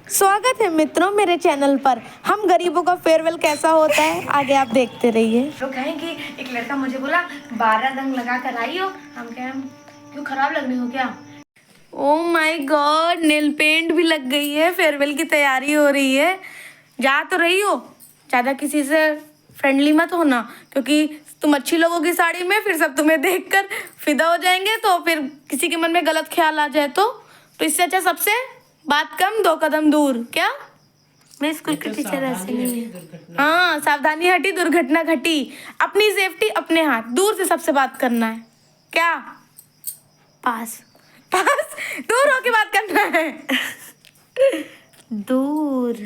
स्वागत है मित्रों मेरे चैनल पर। हम गरीबों का फेयरवेल कैसा होता है आगे आप देखते रहिए। तो कहें कि एक लड़का मुझे बोला 12 रंग लगा कर आई हो। हम कहें क्यों खराब लग रही हो क्या? Oh my god, nail paint भी लग गई है। फेयरवेल की तैयारी हो रही है। जा तो रही हो, ज़्यादा किसी से फ्रेंडली मत होना, क्योंकि तुम अच्छी लगोगी साड़ी में, फिर सब तुम्हें देखकर फिदा हो जाएंगे। तो फिर किसी के मन में गलत ख्याल आ जाए तो इससे अच्छा सबसे बात कम 2 कदम दूर। क्या मैं स्कूल के टीचर ऐसे नहीं है। हाँ, सावधानी हटी दुर्घटना घटी। अपनी सेफ्टी अपने हाथ, दूर से सबसे बात करना है। क्या पास पास दूर होके बात करना है। दूर।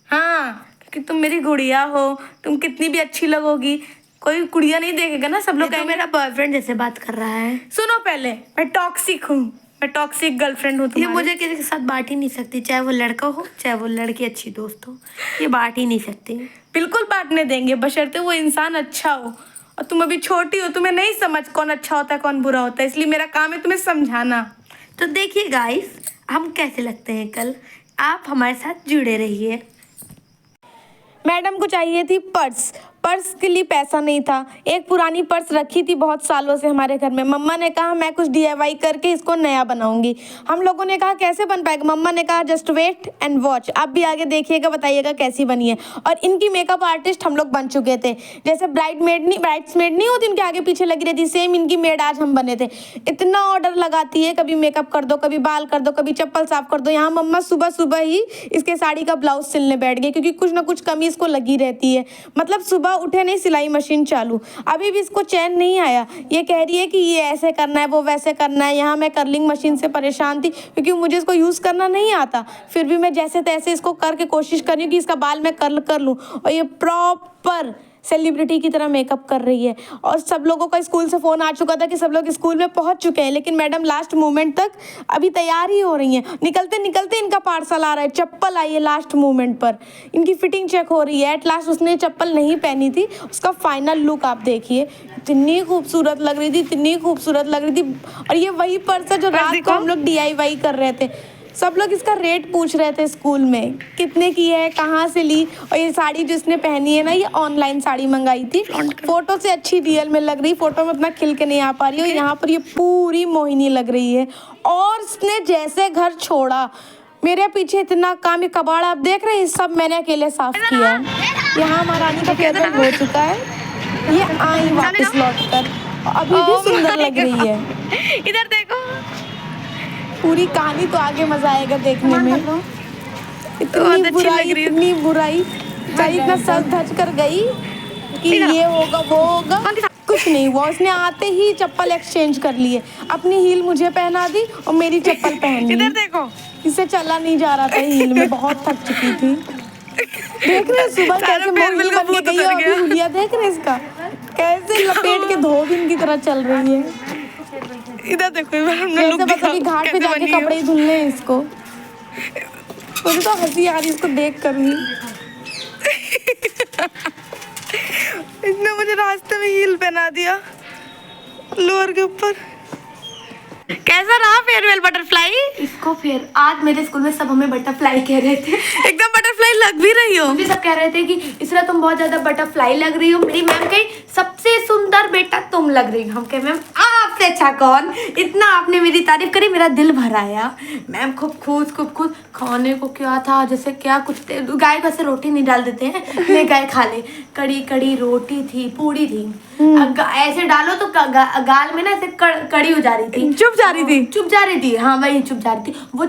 हाँ, क्योंकि तुम मेरी गुड़िया हो, तुम कितनी भी अच्छी लगोगी, कोई गुड़िया नहीं देखेगा ना, सब लोग कहेंगे मेरा बॉयफ्रेंड जैसे बात कर रहा है। सुनो पहले, मैं टॉक्सिक हूँ, मैं टॉक्सिक गर्लफ्रेंड हूँ। ये मुझे किसी के साथ बांट ही नहीं सकती, चाहे वो लड़का हो चाहे वो लड़की अच्छी दोस्त हो, ये बांट ही नहीं सकती। बिल्कुल बांटने देंगे, बशर्ते वो इंसान अच्छा हो। और तुम अभी छोटी हो, तुम्हें नहीं समझ कौन अच्छा होता है कौन बुरा होता है, इसलिए मेरा काम है तुम्हें समझाना। तो देखिए गाइस, हम कैसे लगते हैं कल, आप हमारे साथ जुड़े रहिए। मैडम को चाहिए थी पर्स, पर्स के लिए पैसा नहीं था। एक पुरानी पर्स रखी थी बहुत सालों से हमारे घर में। मम्मा ने कहा मैं कुछ DIY करके इसको नया बनाऊंगी। हम लोगों ने कहा कैसे बन पाएगा? मम्मा ने कहा जस्ट वेट एंड वॉच। आप भी आगे देखिएगा, बताइएगा कैसी बनी है। और इनकी मेकअप आर्टिस्ट हम लोग बन चुके थे। जैसे ब्राइड्समेड नहीं होती, उनके आगे पीछे लगी रहती, सेम इनकी मेड आज हम बने थे। इतना ऑर्डर लगाती है, कभी मेकअप कर दो, कभी बाल कर दो, कभी चप्पल साफ कर दो। यहाँ मम्मा सुबह सुबह ही इसके साड़ी का ब्लाउज सिलने बैठ गई, क्योंकि कुछ ना कुछ कमी इसको लगी रहती है। मतलब सुबह उठे नहीं सिलाई मशीन चालू। अभी भी इसको चैन नहीं आया, ये कह रही है कि ये ऐसे करना है वो वैसे करना है। यहाँ मैं कर्लिंग मशीन से परेशान थी, क्योंकि मुझे इसको यूज़ करना नहीं आता। फिर भी मैं जैसे तैसे इसको करके कोशिश कर रही हूँ कि इसका बाल मैं कर्ल कर लूँ। और ये प्रॉपर सेलिब्रिटी की तरह मेकअप कर रही है। और सब लोगों का स्कूल से फ़ोन आ चुका था कि सब लोग स्कूल में पहुंच चुके हैं, लेकिन मैडम लास्ट मोमेंट तक अभी तैयार ही हो रही हैं। निकलते निकलते इनका पार्सल आ रहा है, चप्पल आई है लास्ट मोमेंट पर। इनकी फिटिंग चेक हो रही है। एट लास्ट उसने चप्पल नहीं पहनी थी, उसका फाइनल लुक आप देखिए। इतनी खूबसूरत लग रही थी, इतनी खूबसूरत लग रही थी। और ये वही पर्स है जो रात को हम लोग DIY कर रहे थे। सब लोग इसका रेट पूछ रहे थे स्कूल में, कितने की है, कहाँ से ली। और ये साड़ी जो इसने पहनी है ना, ये ऑनलाइन साड़ी मंगाई थी। फोटो से अच्छी रियल में लग रही, फोटो में अपना खिल के नहीं आ पा रही है। यहाँ पर ये पूरी मोहिनी लग रही है। और इसने जैसे घर छोड़ा, मेरे पीछे इतना काम, ये कबाड़ आप देख रहे हैं, सब मैंने अकेले साफ किया है। यहाँ महारानी का फेयरवेल हो चुका है, ये आई वापस लौट कर, अभी भी सुंदर लग रही है। इधर देखो, पूरी कहानी तो आगे मजा आएगा देखने में। इतनी बुराई बेचारी इतना सर धज कर गई कि ये होगा वो होगा, कुछ नहीं हुआ। उसने आते ही चप्पल एक्सचेंज कर लिए, अपनी हील मुझे पहना दी और मेरी चप्पल पहन ली। इधर देखो, इससे चला नहीं जा रहा था हील में, बहुत थक चुकी थी। देख रहे सुबह कैसे मोहिनी बन के गई है। अभी हुलिया देख रहे इसका कैसे लपेट के धोबी की तरह चल रही है। इधर देखो, जैसे बस अभी घाट पे जाके कपड़े ही धुलने हैं इसको। मुझे तो हंसी आ रही इसको देख कर ही। इसने मुझे रास्ते में हील पहना दिया लोअर के ऊपर। कैसा रहा फेयरवेल बटरफ्लाई? इसको फिर आज मेरे स्कूल में सब हमें बटरफ्लाई कह रहे थे। एकदम बटरफ्लाई लग भी रही हो। मुझे सब कह रहे थे कि इसलिए तुम बहुत ज्यादा बटरफ्लाई लग रही हो। मेरी मैम कही सबसे सुंदर बेटा तुम लग रही हो। हम कहे मैम आपसे अच्छा कौन? इतना आपने मेरी तारीफ करी, मेरा दिल भर आया। मैम खूब खुश। खाने को क्या था, जैसे क्या कुछ गाय को ऐसे रोटी नहीं डाल देते हैं, मैं गाय खा ले। कड़ी रोटी थी, पूड़ी थी। ऐसे डालो तो गाल में ना ऐसे कड़ी हो जा रही थी, चुप जा रही थी। हाँ वही चुप जा रही थी वो,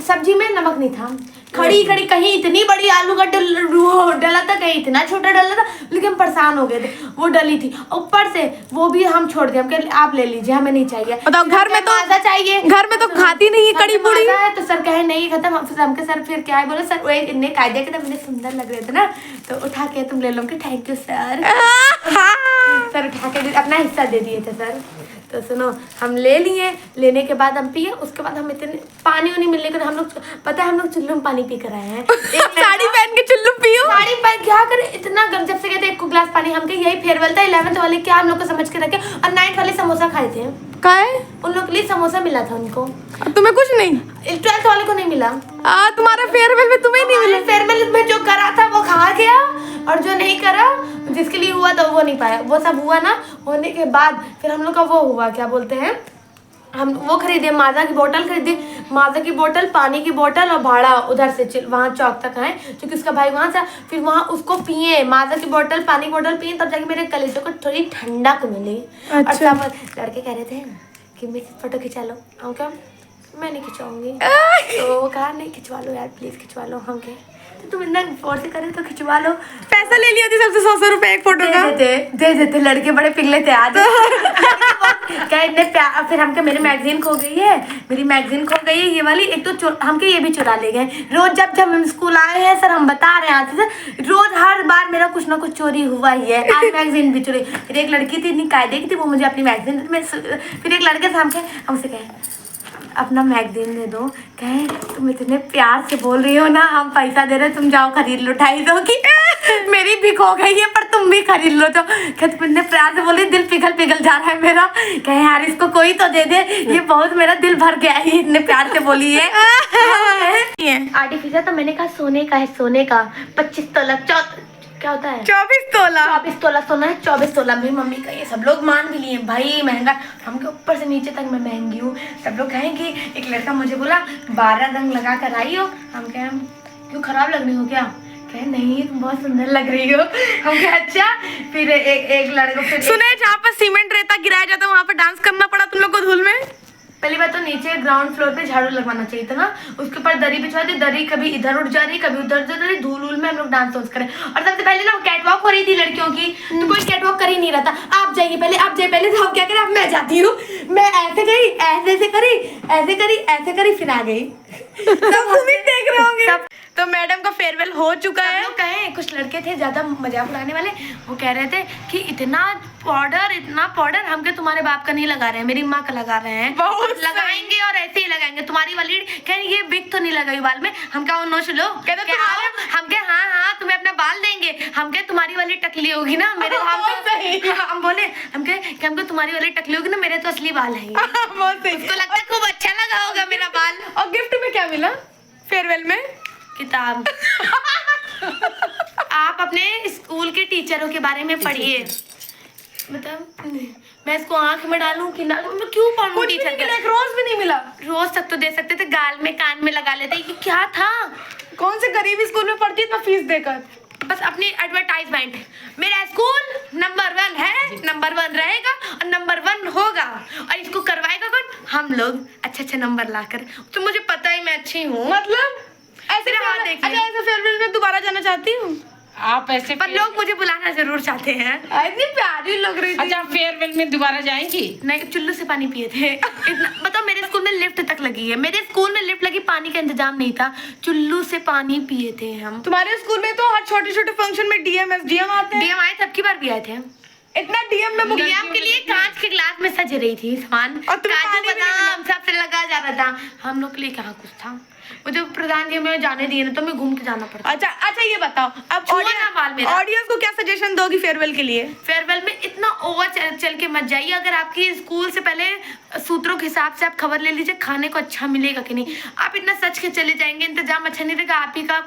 सब्जी में नमक नहीं था। खड़ी कहीं इतनी बड़ी आलू का डला था, कहीं इतना छोटा डला था, लेकिन हम परेशान हो गए थे। वो डली थी, ऊपर से वो भी हम छोड़ दिए। हम कह आप ले लीजिए, हमें नहीं चाहिए। बताओ, घर में तो माजा चाहिए, घर में तो खाती नहीं है कड़ी पूड़ी। तो सर कहे नहीं खत्म। हमके सर फिर क्या है बोले, सर वो इतने कायदे के मुझे सुंदर लग रहे थे ना, तो उठा के तुम ले लो। Thank you sir. सर उठा के अपना हिस्सा दे दिए थे सर। तो सुनो, हम ले लिए, लेने के बाद हम पिए। उसके बाद हम इतने पानी वानी मिलने के हम लोग, पता है हम लोग चुल्लू में पानी पी कर आए हैं। साड़ी पहन के चुल्लू पियो। साड़ी पहन क्या करे, इतना गर्म। जब से कहते 1 गिलास पानी, हम कहे यही फेयरवेल था, 11th वाले क्या हम लोग को समझ के रखे, और 9th वाले समोसा खाए थे। का है? उन लोग के लिए समोसा मिला था उनको, तुम्हें कुछ नहीं? 12th वाले को नहीं मिला। तुम्हारा फेयरवेल में तुम्हें नहीं मिला? फेयरवेल में जो करा था वो खा गया, और जो नहीं करा, जिसके लिए हुआ था वो नहीं पाया। वो सब हुआ ना, होने के बाद फिर हम लोग का वो हुआ, क्या बोलते हैं, हम वो खरीदे, माजा की बोतल खरीदी, माजा की बोतल, पानी की बोतल और भाड़ा उधर से वहाँ चौक तक आए, क्योंकि उसका भाई वहाँ से, फिर वहाँ उसको पिए, माजा की बोतल, पानी की बोतल पिए, तब जाके मेरे कलेजों को थोड़ी ठंडक मिली। और सब लड़के कह रहे थे कि मेरी फोटो खिंचा लो, हम क्या, मैं नहीं खिंचाऊंगी, तो वो कहा नहीं खिंचवा लो यार प्लीज खिंचवा लो। हम कहे तो तुम इतना फोर्स से करे तो खिंचवा लो। पैसा ले लिया थी सबसे 100 रुपए एक फोटो का। दे देते लड़के बड़े पिघले थे आज। क्या इतने प्यार, फिर हमके मेरी मैगजीन खो गई है, मेरी मैगजीन खो गई है ये वाली, एक तो हमके ये भी चुरा ले गए। रोज जब हम स्कूल आए हैं सर, हम बता रहे हैं आज से, रोज हर बार मेरा कुछ ना कुछ चोरी हुआ ही है। आज मैगजीन भी चुरी। फिर एक लड़की थी इतनी कायदे की थी, वो मुझे अपनी मैगजीन में, फिर एक लड़के से हमसे कहे अपना मैगजीन दे दो, कहे तुम इतने प्यार से बोल रही हो ना, हम पैसा दे रहे, तुम जाओ खरीद लो 250 की। मेरी भी खो गई है पर तुम भी खरीद लो। तो क्या तुम इतने प्यार से बोल रही, दिल पिघल जा रहा है मेरा। कहे यार इसको कोई तो दे दे, ये बहुत मेरा दिल भर गया है, इतने प्यार से बोली है। आर्टिफिशियल तो मैंने कहा सोने का है, सोने का 25 तोला, क्या होता है 24 तोला, 24 तोला सोना है, 24 तोला। मेरी मम्मी का ये सब लोग मान भी लिए भाई महंगा, हमके ऊपर से नीचे तक मैं महंगी हूँ। सब लोग कहें कि एक लड़का मुझे बोला 12 रंग लगा कर आई हो, हम कहें क्यों खराब लग रही हो क्या, कहे नहीं तुम बहुत सुंदर लग रही हो। हम कहे अच्छा। फिर एक लड़का, फिर सुने जहाँ पर सीमेंट रेता गिराया जाता है वहाँ पर डांस करना पड़ा तुम लोग को धूल में। पहली बात तो नीचे ग्राउंड फ्लोर पे झाड़ू लगवाना चाहिए था ना, उसके ऊपर दरी बिछवा दी, दरी कभी इधर उठ जा रही कभी उधर जा रही, धूल उल में हम लोग डांस वांस करें। और सबसे पहले ना कैटवॉक हो रही थी लड़कियों की, तो कोई कैटवॉक कर ही नहीं रहा था। आप जाइए पहले, आप जाइए पहले, तो हम क्या करें, अब मैं जाती हूँ, मैं ऐसे गई, ऐसे करी, ऐसे करी, ऐसे करी, फिर आ गई। सब तुम ही देख रहे होंगे। तो मैडम का फेयरवेल हो चुका है। लोग कहे, कुछ लड़के थे ज्यादा मजाक उड़ाने वाले, वो कह रहे थे कि इतना पाउडर हमके तुम्हारे बाप का नहीं लगा रहे हैं, मेरी माँ का लगा रहे हैं, बहुत लगाएंगे और ऐसे ही लगाएंगे तुम्हारी वाली। कह ये विग तो नहीं लगाई बाल में, हम क्या नोच लो, हम क्या हाँ तुम्हें अपना बाल देंगे, हम क्या तुम्हारी वाली टकली होगी ना मेरे, हम बोले हमको तुम्हारी वाली टकली होगी ना, मेरे तो असली बाल है। उसको लगता है खूब अच्छा लगा होगा मेरा बाल। और गिफ्ट में क्या मिला फेयरवेल में? किताब। आप अपने स्कूल के टीचरों के बारे में पढ़िए। मतलब मैं इसको आंख में डालूं कि ना, मैं क्यों पढ़ूं टीचर के? एक रोज भी नहीं मिला। रोज तक तो दे सकते थे, गाल में कान में लगा लेते। ये क्या था? कौन से गरीब स्कूल में पढ़ती इतना फीस देकर? बस अपनी एडवर्टाइजमेंट, मेरा स्कूल नंबर 1 है, नंबर 1 रहेगा और नंबर 1 होगा, और इसको करवाएगा कौन? हम लोग अच्छे नंबर लाकर। तो मुझे पता ही मैं अच्छी हूँ, मतलब ऐसे देखिए। अच्छा ऐसे फेयरवेल में दोबारा जाना चाहती हूँ आप ऐसे पर लोग मुझे बुलाना जरूर चाहते हैं। इतनी प्यारी लग रही थी। अच्छा फेयरवेल में दोबारा जाएंगी? नहीं, चुल्लू से पानी पिए थे। बताओ मेरे स्कूल में लिफ्ट तक लगी है, मेरे स्कूल में लिफ्ट लगी, पानी का इंतजाम नहीं था, चुल्लू से पानी पिए थे हम। तुम्हारे स्कूल में तो हर छोटे फंक्शन में डीएम आते हैं। डीएम आए थे, अब की बार भी आए थे। इतना डीएम में डीएम के लिए कांच के ग्लास में सज रही थी सामान, और तुम्हें काजू पानी भी नहीं बादाम सबसे लगा जा रहा था। हम लोग के लिए कहाँ कुछ था। मुझे प्रधान जी में जाने दिए ना, तो मैं घूम के जाना पड़ता। अच्छा ये बताओ, अब ऑडियंस को क्या सजेशन दोगी फेयरवेल के लिए? फेयरवेल में इतना ओवर चल के मत जाइए। अगर आपकी स्कूल से पहले सूत्रों के हिसाब से आप खबर ले लीजिए खाने को अच्छा मिलेगा कि नहीं। आप इतना सच के चले जाएंगे, इंतजाम अच्छा नहीं रहेगा, आप ही का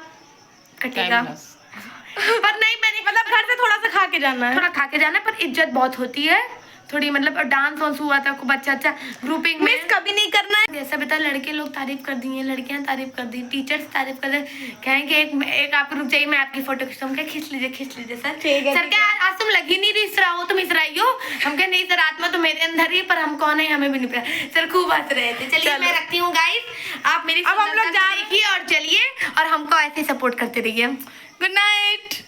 कटेगा। पर नहीं, मैंने मतलब घर से थोड़ा सा खा के जाना है, थोड़ा खा के जाना है, पर इज्जत बहुत होती है थोड़ी। मतलब डांस वांस हुआ था खूब अच्छा ग्रुपिंग में, कभी नहीं करना है। जैसा बता, लड़के लोग तारीफ कर दिए, लड़कियां तारीफ कर दी, टीचर्स तारीफ कर दे, कहेंगे एक आप रुक जाइए, मैं आपकी फोटो खींच लीजिए सर। ठीक है, सर क्या आज तुम लगी नहीं रही, इस तरह हो, तुम इस तरह हो। हम कहे नहीं सर, आत्मा तो मेरे अंदर ही, पर हम कौन है हमें भी नहीं पता। सर खूब हंस रहे थे। चलिए मैं रखती हूँ गाइस, आप मेरी अब हम लोग देखिए और चलिए, और हमको ऐसे सपोर्ट करते रहिए। Good night.